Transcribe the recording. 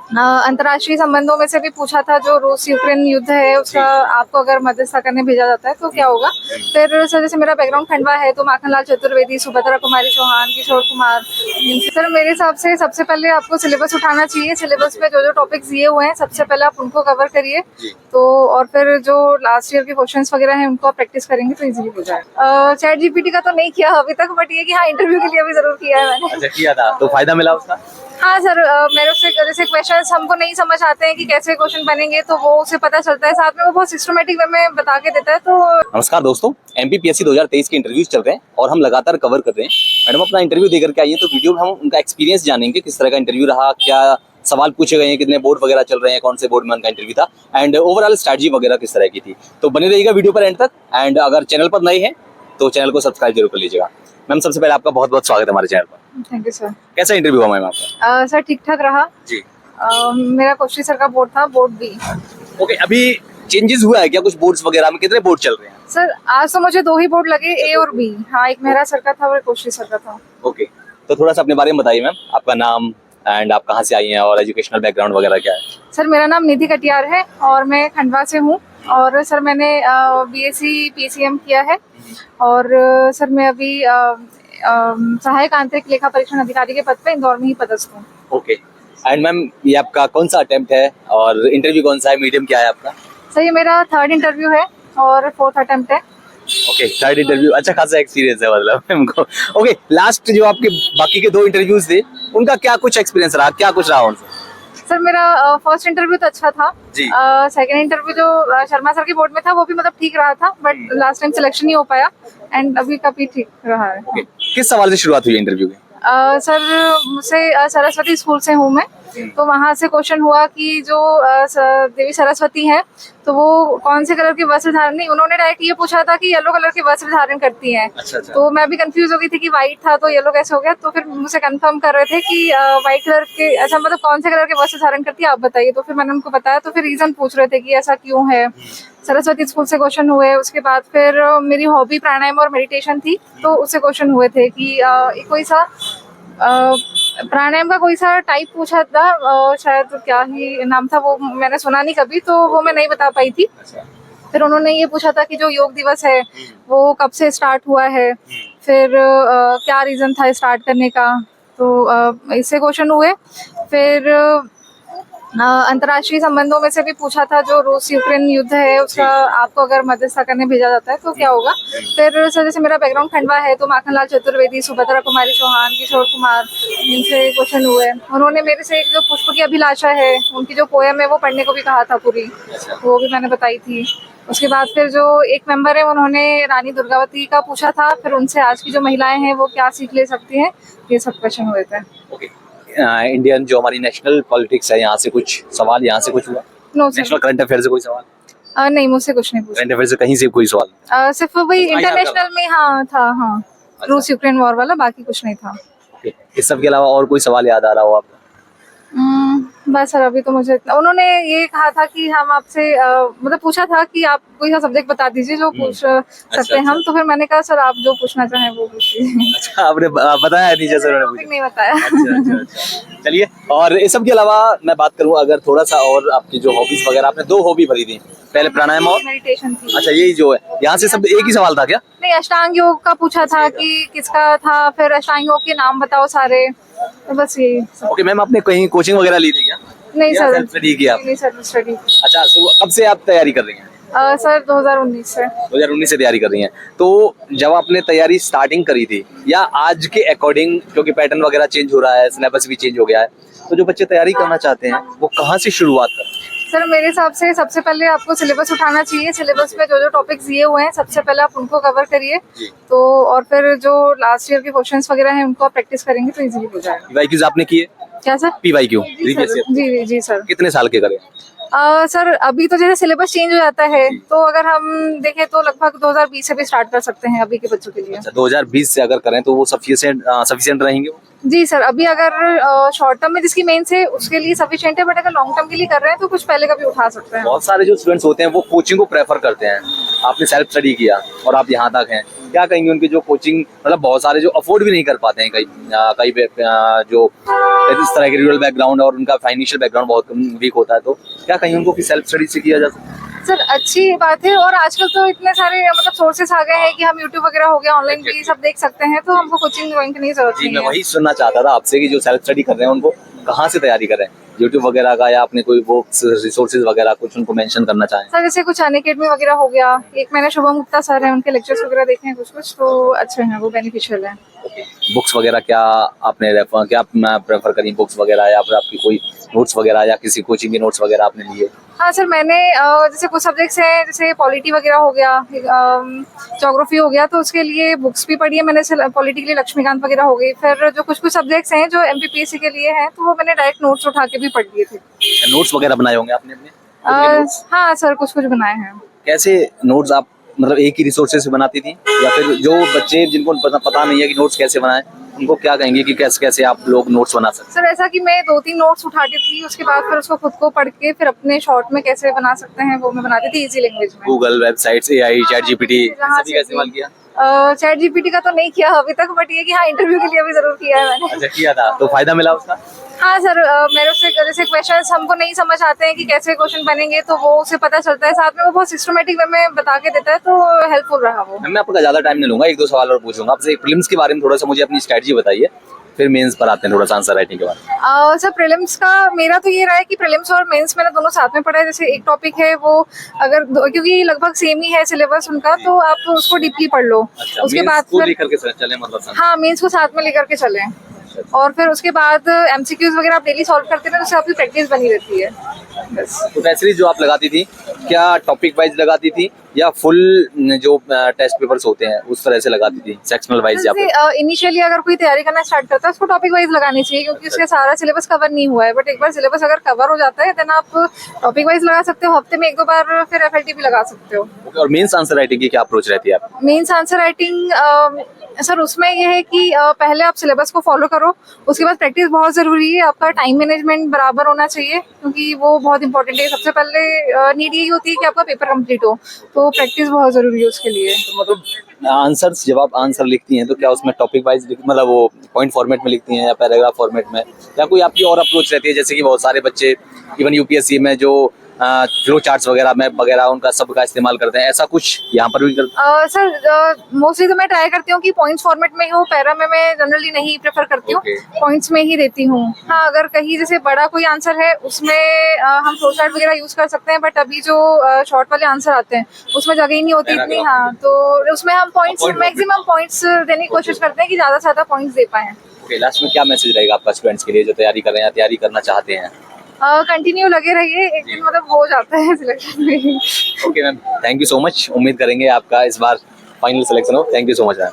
अंतर्राष्ट्रीय संबंधों में से भी पूछा था, जो रूस यूक्रेन युद्ध है उसका आपको अगर मध्यस्थता करने भेजा जाता है तो क्या होगा। फिर सर जैसे मेरा बैकग्राउंड खंडवा है तो माखनलाल चतुर्वेदी, सुभद्रा कुमारी चौहान, किशोर कुमार। सर मेरे हिसाब से सबसे पहले आपको सिलेबस उठाना चाहिए, सिलेबस में जो जो टॉपिक्स दिए हुए हैं सबसे पहले आप उनको कवर करिए। तो और फिर जो लास्ट ईयर के क्वेश्चंस वगैरह हैं उनको आप प्रैक्टिस करेंगे तो इजीली हो जाएगा। चैट जीपीटी का तो नहीं किया अभी तक, बट ये कि हाँ इंटरव्यू के लिए अभी जरूर किया है मैंने। अच्छा, किया था तो फायदा मिला उसका? हाँ सर, मेरे से जैसे क्वेश्चंस हमको नहीं समझ आते हैं कि कैसे क्वेश्चन बनेंगे तो वो उसे पता चलता है, साथ में वो बहुत सिस्टमेटिक वे में बता के देता है। तो नमस्कार दोस्तों, एमपीपीएससी 2023 के इंटरव्यूज चल रहे हैं और हम लगातार कवर कर रहे हैं। मैडम अपना इंटरव्यू देकर के आई है, तो वीडियो में हम उनका एक्सपीरियंस जानेंगे, किस तरह का इंटरव्यू रहा, क्या सवाल पूछे गए हैं, कितने बोर्ड वगैरह चल रहे हैं, कौन से बोर्ड में उनका इंटरव्यू था एंड ओवरऑल स्ट्रैटेजी वगैरह किस तरह की थी। तो बने रहिएगा वीडियो पर एंड तक। एंड अगर चैनल पर नए हैं तो चैनल को सब्सक्राइब जरूर कर लीजिएगा। मैम सबसे पहले आपका बहुत बहुत स्वागत है हमारे चैनल पर। Thank you sir. कैसा इंटरव्यू हुआ मैम आपका? सर ठीक ठाक रहा जी। मेरा कोश्री सर का बोर्ड था, बोर्ड बी। ओके, अभी चेंजेस हुआ है क्या कुछ बोर्ड्स वगैरह में? कितने बोर्ड चल रहे हैं सर आज तो मुझे 2 ही बोर्ड लगे, ए और बी। हाँ, एक मेहरा सर का था और एक कोश्री सर का था। ओके, तो थोड़ा सा अपने बारे में बताइए मैम, आपका नाम एंड आप कहाँ से आई हैं और एजुकेशनल बैकग्राउंड वगैरह क्या है? सर मेरा नाम निधि कटियार है और मैं खंडवा से हूँ। और सर मैंने बीएससी पीसीएम किया है और सर मैं अभी सहायक आंतरिक लेखा परीक्षण अधिकारी के पद पे इंदौर में ही पदस्थ हूँ। ओके, एंड मैम ये आपका कौन सा अटेम्प्ट है और इंटरव्यू कौन सा है, मीडियम क्या है आपका? सर ये मेरा 3rd इंटरव्यू है और 4th अटेम्प्ट है। ओके, 3rd इंटरव्यू, अच्छा खासा एक्सपीरियंस है मतलब हमको। ओके, लास्ट जो आपके बाकी के 2 इंटरव्यूज थे उनका क्या कुछ एक्सपीरियंस रहा, क्या कुछ रहा उनसे? सर मेरा फर्स्ट इंटरव्यू तो अच्छा था जी। सेकंड इंटरव्यू जो शर्मा सर के बोर्ड में था वो भी मतलब ठीक रहा था, बट लास्ट टाइम सिलेक्शन नहीं हो पाया एंड अभी का भी ठीक रहा है। ओके, किस सवाल से शुरुआत हुई इंटरव्यू की? सर मुझसे सरस्वती स्कूल से हूँ मैं, तो वहाँ से क्वेश्चन हुआ कि जो देवी सरस्वती हैं तो वो कौन से कलर के वस्त्र धारण, नहीं उन्होंने डायरेक्ट ये पूछा था कि येलो कलर के वस्त्र धारण करती हैं। अच्छा, अच्छा। तो मैं भी कंफ्यूज हो गई थी कि व्हाइट था तो येलो कैसे हो गया, तो फिर मुझसे कंफर्म कर रहे थे कि व्हाइट कलर के, अच्छा मतलब कौन से कलर के वस्त्र धारण करती है आप बताइए। तो फिर मैंने उनको बताया, तो फिर रीजन पूछ रहे थे कि ऐसा क्यों है। सरस्वती स्कूल से क्वेश्चन हुए, उसके बाद फिर मेरी हॉबी प्राणायाम और मेडिटेशन थी तो उससे क्वेश्चन हुए थे कि कोई सा प्राणायाम का कोई सा टाइप पूछा था, शायद क्या ही नाम था वो मैंने सुना नहीं कभी, तो वो मैं नहीं बता पाई थी। फिर उन्होंने ये पूछा था कि जो योग दिवस है वो कब से स्टार्ट हुआ है, फिर क्या रीजन था स्टार्ट करने का, तो इससे क्वेश्चन हुए। फिर अंतर्राष्ट्रीय संबंधों में से भी पूछा था, जो रूस यूक्रेन युद्ध है उसका आपको अगर मध्यस्थता करने भेजा जाता है तो क्या होगा। फिर सर जैसे मेरा बैकग्राउंड खंडवा है तो माखनलाल चतुर्वेदी, सुभद्रा कुमारी चौहान, किशोर कुमार, इनसे क्वेश्चन हुए। उन्होंने मेरे से एक जो पुष्प की अभिलाषा है उनकी जो पोयम है वो पढ़ने को भी कहा था पूरी, वो भी मैंने बताई थी। उसके बाद फिर जो एक मेंबर है उन्होंने रानी दुर्गावती का पूछा था, फिर उनसे आज की जो महिलाएं हैं वो क्या सीख ले सकती हैं, ये सब क्वेश्चन हुए थे। ओके, इंडियन जो हमारी नेशनल पॉलिटिक्स है यहाँ से कुछ सवाल, यहाँ से कुछ हुआ? नो नेशनल करंट अफेयर से कोई सवाल? नहीं, मुझसे कुछ नहीं पूछा। करंट अफेयर से कहीं से कोई सवाल? सिर्फ वही इंटरनेशनल में हाँ था, हाँ रूस यूक्रेन वॉर वाला, बाकी कुछ नहीं था। ओके, इस सब के अलावा और कोई सवाल याद आ रहा हो आपको? बस सर अभी तो मुझे, उन्होंने ये कहा था कि हम आपसे मतलब पूछा था कि आप कोई सा सब्जेक्ट बता दीजिए जो पूछ सकते हैं हम, तो फिर मैंने कहा सर आप जो पूछना चाहें वो पूछिए। अच्छा, आपने बताया नहीं जैसे उन्होंने पूछा? नहीं बताया। अच्छा। चलिए, और इस सब के अलावा मैं बात करूँ अगर थोड़ा सा, और आपकी जो हॉबीज वगैरह, आपने 2 हॉबी भरी थी, पहले प्राणायाम और मेडिटेशन थी। अच्छा, यही जो है यहाँ से सब एक ही सवाल था क्या? नहीं, अष्टांग योग का पूछा था कि किसका था, फिर अष्टांग योग के नाम बताओ सारे, तो बस यही। ओके मैम, आपने कहीं कोचिंग वगैरह ली थी क्या? नहीं सर, स्टडी किया? नहीं सर, स्टडी। अच्छा, तो कब से आप तैयारी कर रही हैं? सर 2019 से। 2019 से तैयारी कर रही हैं, तो जब आपने तैयारी स्टार्टिंग करी थी या आज के अकॉर्डिंग, क्योंकि पैटर्न वगैरह चेंज हो रहा है, सिलेबस भी चेंज हो गया है, तो जो बच्चे तैयारी करना चाहते हैं वो कहाँ से शुरुआत करें? सर मेरे हिसाब से सबसे पहले आपको सिलेबस उठाना चाहिए, सिलेबस में जो जो टॉपिक्स दिए हुए हैं सबसे पहले आप उनको कवर करिए। तो और फिर जो लास्ट ईयर के क्वेश्चंस वगैरह हैं उनको आप प्रैक्टिस करेंगे तो इजीली हो जाएगा। पीवाईक्यूज आपने किए? क्या सर? पीवाईक्यू जी सर। कितने साल के करे? सर अभी तो जैसे सिलेबस चेंज हो जाता है तो अगर हम देखें तो लगभग 2020 से भी स्टार्ट कर सकते हैं अभी के बच्चों के लिए। अच्छा, 2020 से अगर करें तो वो सफिशिएंट रहेंगे वो? जी सर, अभी अगर शॉर्ट टर्म में जिसकी मेंस है उसके लिए सफिशिएंट है, बट अगर लॉन्ग टर्म के लिए कर रहे हैं तो कुछ पहले का भी उठा सकते हैं। बहुत सारे जो स्टूडेंट्स होते हैं वो कोचिंग को प्रेफर करते हैं, आपने सेल्फ स्टडी किया और आप यहाँ तक हैं, क्या कहेंगे उनकी जो कोचिंग, मतलब बहुत सारे जो अफोर्ड भी नहीं कर पाते हैं कई जो इस तरह के रूरल बैकग्राउंड और उनका फाइनेंशियल बैकग्राउंड बहुत वीक होता है, तो क्या कहेंगे उनको कि सेल्फ स्टडी से किया जा सकता है? सर अच्छी बात है, और आजकल तो इतने सारे मतलब सोर्सेस आ गए हैं कि हम यूट्यूब वगैरह हो गया, ऑनलाइन भी सब देख सकते हैं, तो हमको कोचिंग ज्वाइन करने की जरूरत जी, नहीं मैं है। वही सुनना चाहता था आपसे कि जो सेल्फ स्टडी कर रहे हैं उनको कहाँ से तैयारी करें, यूट्यूब वगैरह का या अपने कोई बुक्स रिसोर्सेज वगैरह कुछ उनको मेंशन करना चाहें? सर जैसे कुछ अनअकैडमी वगैरह हो गया, एक मैंने शुभम गुप्ता सर है, उनके लेक्चर्स वगैरह देखे हैं कुछ तो अच्छे हैं, वो बेनिफिशियल है। बुक्स वगैरह क्या आपने क्या प्रेफर करी, बुक्स वगैरह या फिर आपकी कोई नोट्स वगैरह या किसी कोचिंग के नोट्स वगैरह आपने लिए? हाँ सर, मैंने जैसे कुछ सब्जेक्ट्स हैं, जैसे पॉलिटी वगैरह हो गया, ज्योग्राफी हो गया, तो उसके लिए बुक्स भी पढ़ी है मैंने, पॉलिटी के लिए लक्ष्मीकांत वगैरह हो गई। फिर जो कुछ कुछ सब्जेक्ट्स हैं जो MPPSC के लिए हैं, तो वो मैंने डायरेक्ट नोट्स उठा के भी पढ़ लिए थे। नोट्स वगैरह बनाए होंगे आपने अपने खुद के notes? हाँ सर, कुछ कुछ बनाए हैं। कैसे नोट्स आप मतलब एक ही रिसोर्सेज से बनाती थी, या फिर जो बच्चे जिनको पता नहीं है कि नोट्स कैसे बनाएं, उनको क्या कहेंगे कि कैसे कैसे आप लोग नोट्स बना सकते सर ऐसा कि मैं 2-3 नोट्स उठाती थी, उसके बाद फिर उसको खुद को पढ़ के फिर अपने शॉर्ट में कैसे बना सकते हैं वो मैं बनाती थी इजी लैंग्वेज हैं? में। Google, websites, AI, chat GPT, जहाँ सभी से का इस्तेमाल किया? चैट जीपीटी का तो नहीं किया अभी तक, बट ये कि हाँ इंटरव्यू के लिए भी जरूर किया है मैंने। अच्छा, किया था तो फायदा मिला उसका? हाँ सर, मेरे से जैसे क्वेश्चंस हमको नहीं समझ आते हैं कि कैसे क्वेश्चन बनेंगे, तो वो उसे पता चलता है, साथ में वो बहुत सिस्टमेटिक वे में बता के देता है, तो हेल्पफुल रहा वो। मैं आपका ज्यादा टाइम नहीं लूंगा, एक दो सवाल और पूछूंगा आपसे। प्रीलिम्स के बारे में थोड़ा सा मुझे अपनी स्ट्रेटजी बताइए, फिर मेंस पर आते हैं थोड़ा सा आंसर राइटिंग के बारे में। सर प्रीलिम्स का मेरा तो ये रहा है कि प्रीलिम्स और मेंस मैंने दोनों साथ में पढ़ा है। जैसे एक टॉपिक है वो अगर क्योंकि लगभग सेम ही है सिलेबस उनका, तो आप उसको डीपली पढ़ लो। अच्छा, उसके मेंस बाद को फिर लेकर के चले मतलब हाँ, मेंस को साथ में लेकर के चलें, और फिर उसके बाद MCQs वगैरह आप डेली सॉल्व करते हैं, तो उससे आपकी प्रैक्टिस बनी रहती है बस। तो टेस्ट सीरीज जो आप लगाती थी, क्या टॉपिक वाइज लगाती थी या फुल जो टेस्ट पेपर्स होते हैं उस तरह से लगाती थी, सेक्शनल वाइज? या फिर जैसे इनिशियली अगर कोई तैयारी करना स्टार्ट करता है, उसको टॉपिक वाइज लगानी चाहिए, क्योंकि उसका सारा सिलेबस कवर नहीं हुआ है। बट एक बार सिलेबस अगर कवर हो जाता है, देन आप टॉपिक वाइज लगा सकते हो, हफ्ते में 1-2 बार फिर FLT भी लगा सकते हो। और मेंस आंसर राइटिंग की क्या अप्रोच रहती है आपकी? मेंस आंसर राइटिंग सर उसमें ये है कि पहले आप सिलेबस को फॉलो करो, उसके बाद प्रैक्टिस बहुत ज़रूरी है, आपका टाइम मैनेजमेंट बराबर होना चाहिए, क्योंकि वो बहुत इंपॉर्टेंट है। सबसे पहले नीड यही होती है कि आपका पेपर कंप्लीट हो, तो प्रैक्टिस बहुत ज़रूरी है उसके लिए। तो मतलब आंसर्स, जब आप आंसर लिखती हैं तो क्या उसमें टॉपिक वाइज मतलब वो पॉइंट फॉर्मेट में लिखती हैं या पैराग्राफ फॉर्मेट में, या कोई आपकी और अप्रोच रहती है? जैसे कि बहुत सारे बच्चे इवन UPSC में जो फ्लो चार्ट्स वगैरह मैप वगैरह उनका सबका इस्तेमाल करते हैं, ऐसा कुछ यहाँ पर भी करते सर मोस्टली तो मैं ट्राई करती हूँ कि पॉइंट्स फॉर्मेट में ही हो, पैरा में मैं जनरली नहीं प्रेफर करती हूँ, Okay. पॉइंट्स में ही देती हूँ। हाँ, अगर कहीं जैसे बड़ा कोई आंसर है उसमें हम फ्लो चार्ट वगैरह यूज कर सकते हैं, बट अभी जो शॉर्ट वाले आंसर आते हैं उसमें जगह ही नहीं होती इतनी। Paragraph हाँ, तो उसमें हम पॉइंट्स Point मैक्सिमम पॉइंट्स देने की कोशिश करते हैं कि ज्यादा से ज्यादा पॉइंट्स दे पाए। ओके, लास्ट में क्या मैसेज रहेगा आपका स्टूडेंट्स के लिए जो तैयारी कर रहे हैं या तैयारी करना चाहते हैं? कंटिन्यू लगे रहिए, एक दिन मतलब हो जाता है सिलेक्शन में। Okay ma'am, thank you so much. उम्मीद करेंगे आपका इस बार फाइनल सिलेक्शन हो। Thank you so much ma'am.